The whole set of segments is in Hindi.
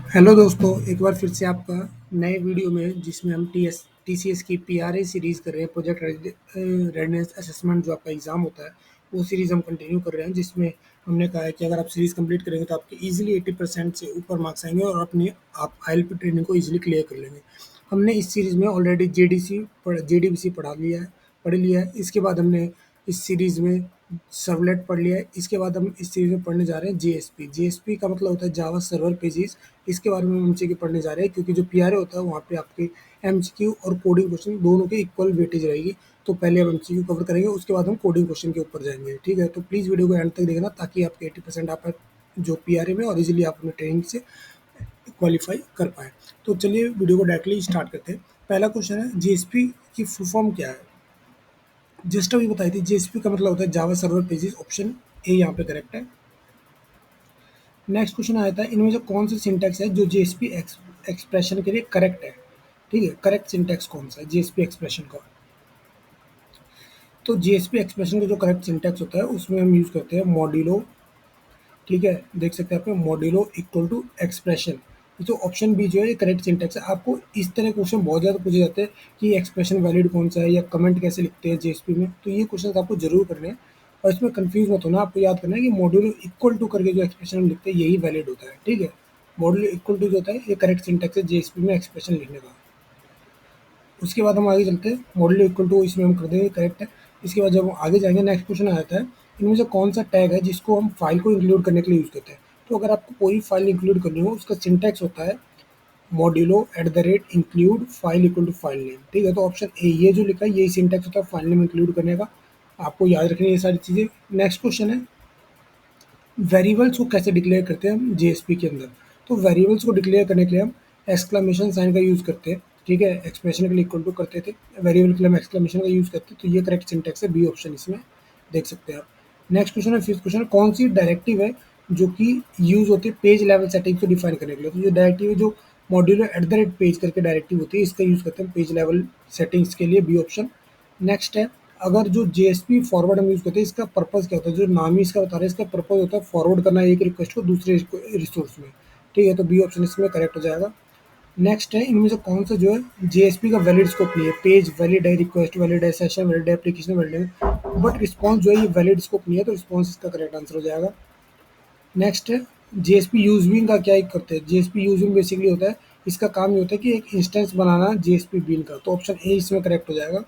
हेलो दोस्तों, एक बार फिर से आपका नए वीडियो में जिसमें हम टीसीएस की पीआरए सीरीज़ कर रहे हैं। प्रोजेक्ट रेडनेस असेसमेंट जो आपका एग्ज़ाम होता है, वो सीरीज़ हम कंटिन्यू कर रहे हैं, जिसमें हमने कहा है कि अगर आप सीरीज़ कंप्लीट करेंगे तो आपके इजीली 80% से ऊपर मार्क्स आएंगे और अपनी आप आईएलपी ट्रेनिंग को इजीली क्लियर कर लेंगे। हमने इस सीरीज़ में ऑलरेडी जेडीबीसी पढ़ लिया है। इसके बाद हमने इस सीरीज़ में सर्वलेट पढ़ लिया है। इसके बाद हम इस सीरीज़ में पढ़ने जा रहे हैं जेएसपी। जेएसपी का मतलब होता है जावा सर्वर पेजेस। इसके बारे में हम एमसीक्यू पढ़ने जा रहे हैं, क्योंकि जो पीआरए होता है वहाँ पे आपके एमसीक्यू और कोडिंग क्वेश्चन दोनों के इक्वल वेटेज रहेगी। तो पहले हम एमसीक्यू कवर करेंगे, उसके बाद हम कोडिंग क्वेश्चन के ऊपर जाएंगे। ठीक है, तो प्लीज़ वीडियो को एंड तक देखना, ताकि आपके 80% आप जो पीआरए में और इजीली आप अपने ट्रेनिंग से क्वालिफाई कर पाए। तो चलिए वीडियो को डायरेक्टली स्टार्ट करते हैं। पहला क्वेश्चन है, जीएसपी की फुल फॉर्म क्या है? जस्ट अभी बताई थी। जेएसपी का मतलब होता है Java server pages. Option A यहाँ पे करेक्ट है। नेक्स्ट क्वेश्चन आया था, इनमें से कौन सा सिंटैक्स है जो जेएसपी एक्सप्रेशन के लिए करेक्ट है? ठीक है, करेक्ट सिंटैक्स कौन सा है जेएसपी एक्सप्रेशन का? तो जेएसपी एक्सप्रेशन का जो करेक्ट सिंटैक्स होता है उसमें हम यूज़ करते हैं मॉड्यूलो। ठीक है, देख सकते हैं आप मॉड्यूलो इक्वल टू एक्सप्रेशन। तो ऑप्शन बी जो है ये करेक्ट सिंटैक्स है। आपको इस तरह क्वेश्चन बहुत ज़्यादा पूछे जाते हैं कि एक्सप्रेशन वैलिड कौन सा है या कमेंट कैसे लिखते हैं जेएसपी में, तो ये क्वेश्चन आपको जरूर करने हैं। और इसमें कंफ्यूज मत होना, आपको याद करना है कि मॉड्यूलो इक्वल टू करके जो एक्सप्रेशन हम लिखते हैं यही वैलिड होता है। ठीक है, मॉड्यूलो इक्वल टू जो होता है ये करेक्ट सिंटैक्स है जेएसपी में एक्सप्रेशन लिखने का। उसके बाद हम आगे चलते हैं, मॉडल इक्वल टू इसमें हम कर देंगे करेक्ट है। इसके बाद जब हम आगे जाएंगे, नेक्स्ट क्वेश्चन आ जाता है, इनमें से कौन सा टैग है जिसको हम फाइल को इंक्लूड करने के लिए यूज़ करते हैं? तो अगर आपको कोई फाइल इंक्लूड करनी हो, उसका सिंटैक्स होता है modulo at the rate include file equal to file name. ठीक है, तो ऑप्शन ए ये जो लिखा है यही सिंटैक्स होता है फाइल नेम इंक्लूड करने का। आपको याद रखनी है ये सारी चीज़ें। नेक्स्ट क्वेश्चन है, वेरिएबल्स को कैसे डिक्लेयर करते हैं हम जेएसपी के अंदर? तो वेरिएबल्स को डिक्लेयर करने के लिए हम एक्सक्लेमेशन साइन का यूज़ करते हैं। ठीक है, एक्सप्रेशन के लिए इक्वल टू करते थे, वेरिएबल के लिए हम एक्सक्लेमेशन का यूज़ करते हैं। तो ये करेक्ट सिंटैक्स है, बी ऑप्शन इसमें देख सकते हैं आप। नेक्स्ट क्वेश्चन है, फिफ्थ क्वेश्चन, कौन सी डायरेक्टिव है जो कि यूज़ होती है पेज लेवल सेटिंग को डिफाइन करने के लिए? तो जो डायरेक्टिव है, जो modular eight the rate page करके डायरेक्टिव होती है, इसका यूज़ करते हैं पेज लेवल सेटिंग्स के लिए, बी ऑप्शन। नेक्स्ट है, अगर जो जेएसपी फॉरवर्ड हम यूज़ करते हैं, इसका पर्पस क्या होता है? जो नाम ही इसका बता रहा है, इसका पर्पस होता है फॉरवर्ड करना एक रिक्वेस्ट को दूसरे रिसोर्स में। ठीक है, तो बी ऑप्शन इसमें करेक्ट हो जाएगा। नेक्स्ट है, इनमें से कौन सा जो है जेएसपी का वैलिड स्कोप नहीं है? पेज वैलिड है, रिक्वेस्ट वैलिड है, सेशन वैलिड है, एप्लीकेशन वैलिड है, बट रिस्पॉन्स जो है ये वैलिड स्कोप नहीं है, तो रिस्पॉन्स इसका करेक्ट आंसर हो जाएगा। नेक्स्ट है, जेएसपी यूजबिंग का क्या करते हैं? जेएसपी यूजबिंग बेसिकली होता है, इसका काम ये होता है कि एक इंस्टेंस बनाना जेएसपी बीन का, तो ऑप्शन ए इसमें करेक्ट हो जाएगा।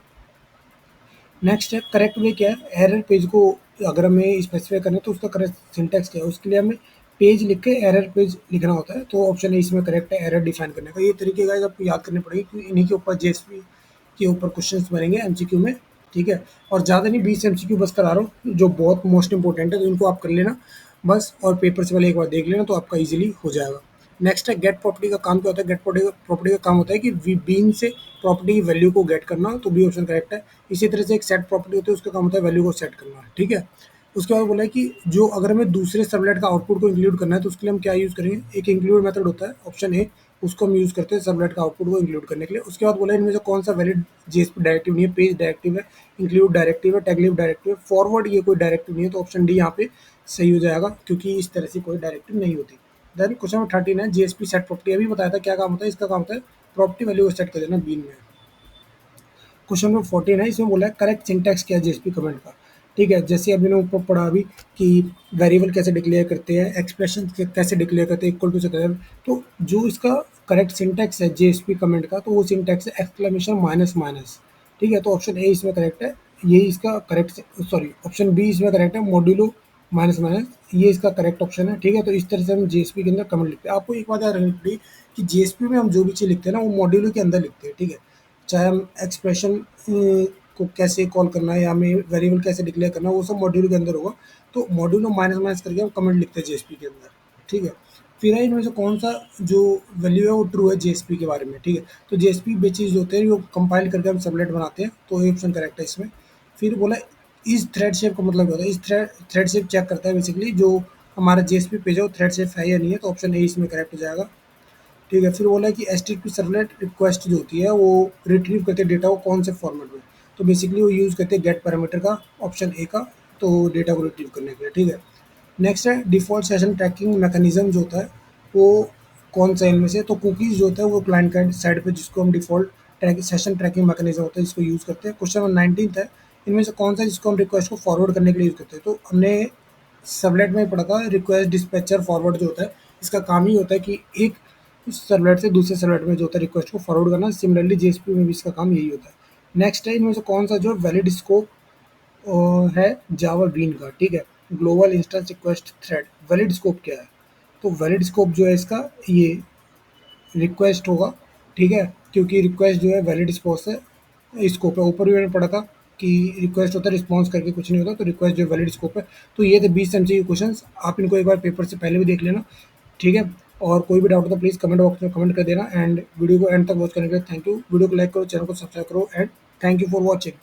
नेक्स्ट है, करेक्ट वे क्या है? एरर पेज को अगर हमें स्पेसिफाई करना है तो उसका करेक्ट सिंटैक्स क्या है? उसके लिए हमें पेज लिख के एरर पेज लिखना होता है, तो ऑप्शन ए इसमें करेक्ट है, एरर डिफाइन करने का। ये तरीके गाइस आपको याद करने पड़ेंगे, क्योंकि इन्हीं के ऊपर जेएसपी के ऊपर क्वेश्चंस बनेंगे एमसीक्यू में। ठीक है, और ज़्यादा नहीं, 20 एमसीक्यू बस करा रहा हूँ जो बहुत मोस्ट इंपॉर्टेंट है, तो इनको आप कर लेना बस, और पेपर से पहले एक बार देख लेना तो आपका ईजिली हो जाएगा। नेक्स्ट है, गेट प्रॉपर्टी का काम क्या होता है? गेट प्रॉपर्टी का काम होता है कि बीन से प्रॉपर्टी की वैल्यू को गेट करना, तो बी ऑप्शन करेक्ट है। इसी तरह से एक सेट प्रॉपर्टी होती है, उसका काम होता है वैल्यू को सेट करना। ठीक है, उसके बाद बोला है कि जो अगर हमें दूसरे सर्वलेट का आउटपुट को इंक्लूड करना है, तो उसके लिए हम क्या यूज़ करेंगे? एक इंक्लूड मेथड होता है, ऑप्शन ए, उसको हम यूज़ करते हैं सर्वलेट का आउटपुट को इंक्लूड करने के लिए। उसके बाद बोला है, इनमें से कौन सा वैलिड जेएसपी डायरेक्टिव नहीं है? पेज डायरेक्टिव है, इंक्लूड डायरेक्टिव है, टैगलिव डायरेक्टिव है, फॉरवर्ड ये कोई डायरेक्टिव नहीं है, तो ऑप्शन डी यहाँ पे सही हो जाएगा, क्योंकि इस तरह से कोई डायरेक्टिव नहीं होती। देन क्वेश्चन नंबर 13 है, जेएसपी सेट प्रॉपर्टी। अभी बताया था क्या काम होता है, इसका काम होता है प्रॉपर्टी वैल्यू को सेट कर देना बीन में। क्वेश्चन नंबर 14 है, इसमें बोला है करेक्ट सिंटैक्स क्या है जेएसपी कमेंट का? ठीक है, जैसे अभी ने ऊपर पढ़ा अभी कि वेरिएबल कैसे डिक्लेयर करते हैं, एक्सप्रेशन कैसे डिक्लेयर करते हैं, इक्वल टू से करें, तो जो इसका करेक्ट सिंटैक्स है जेएसपी कमेंट का, तो वो सिंटैक्स है एक्सक्लेमेशन माइनस माइनस। ठीक है, तो ऑप्शन ए इसमें करेक्ट है, ये इसका करेक्ट, सॉरी ऑप्शन बी इसमें करेक्ट है, मॉड्यूलो माइनस माइनस, ये इसका करेक्ट ऑप्शन है। ठीक है, तो इस तरह से हम जेएसपी के अंदर कमेंट लिखते हैं। आपको एक बात याद रखनी पड़ेगी कि जेएसपी में हम जो भी चीज़ लिखते हैं ना, वो मॉड्यूलो के अंदर लिखते हैं। ठीक है, चाहे हम एक्सप्रेशन को कैसे कॉल करना है या हमें वेरिएबल कैसे डिक्लेयर करना है, वो सब मॉड्यूल के अंदर होगा। तो मॉड्यूल में माइनस माइनस करके हम कमेंट लिखते हैं जेएसपी के अंदर। ठीक है, फिर है, इनमें से कौन सा जो वैल्यू है वो ट्रू है जेएसपी के बारे में? ठीक है, तो जेएसपी बेचेज होते हैं, वो कंपाइल करके हम सबलेट बनाते हैं, तो ये ऑप्शन करेक्ट है इसमें। फिर बोला, इस थ्रेड शेप का मतलब क्या होता है? इस थ्रेड शेप चेक करता है बेसिकली जो हमारा जेएसपी पेज है वो थ्रेड शेप है या नहीं है, तो ऑप्शन ए इसमें करेक्ट हो जाएगा। ठीक है, फिर बोला कि एचटीटीपी सर्वलेट रिक्वेस्ट जो होती है वो रिट्रीव करते हैं डेटा को कौन से फॉर्मेट में? तो बेसिकली वो यूज़ करते हैं गेट पैरामीटर का, ऑप्शन ए का, तो डेटा को रिट्रीव करने के लिए। ठीक है, नेक्स्ट है, डिफ़ॉल्ट सेशन ट्रैकिंग मैकेनिज्म जो होता है वो कौन सा इनमें से, तो कुकीज़ जो होता है वो क्लाइंट का साइड पे जिसको हम default track session trekking mechanism होता है जिसको यूज़ करते हैं। क्वेश्चन नंबर 19th है, इनमें से कौन सा है जिसको हम रिक्वेस्ट को फॉरवर्ड करने के लिए यूज़ करते हैं? तो हमने सर्वलेट में पढ़ा था रिक्वेस्ट डिस्पैचर फॉरवर्ड जो होता है, इसका काम ही होता है कि एक सर्वलेट से दूसरे सर्वलेट में जो होता है रिक्वेस्ट को फॉरवर्ड करना। सिमिलरली जेएसपी में भी इसका काम यही होता है। नेक्स्ट है इनमें से कौन सा जो वैलिड स्कोप है जावा बीन का, ठीक है। Global instance request thread, valid scope क्या है? तो वैलिड स्कोप जो है इसका ये रिक्वेस्ट होगा, ठीक है, क्योंकि रिक्वेस्ट जो है वैलिड स्कोप है, स्कोप है। ऊपर भी मैंने पढ़ा था कि रिक्वेस्ट होता है रिस्पॉन्स करके कुछ नहीं होता, तो रिक्वेस्ट जो वैलिड स्कोप है। तो ये थे 20 एमसीक्यू क्वेश्चंस, आप इनको एक बार पेपर से पहले भी देख लेना, ठीक है। और कोई भी डाउट हो तो प्लीज़ कमेंट बॉक्स में कमेंट कर देना, एंड वीडियो को एंड तक वॉच करने के लिए थैंक यू। वीडियो को लाइक करो, चैनल को सब्सक्राइब करो, and thank you for watching.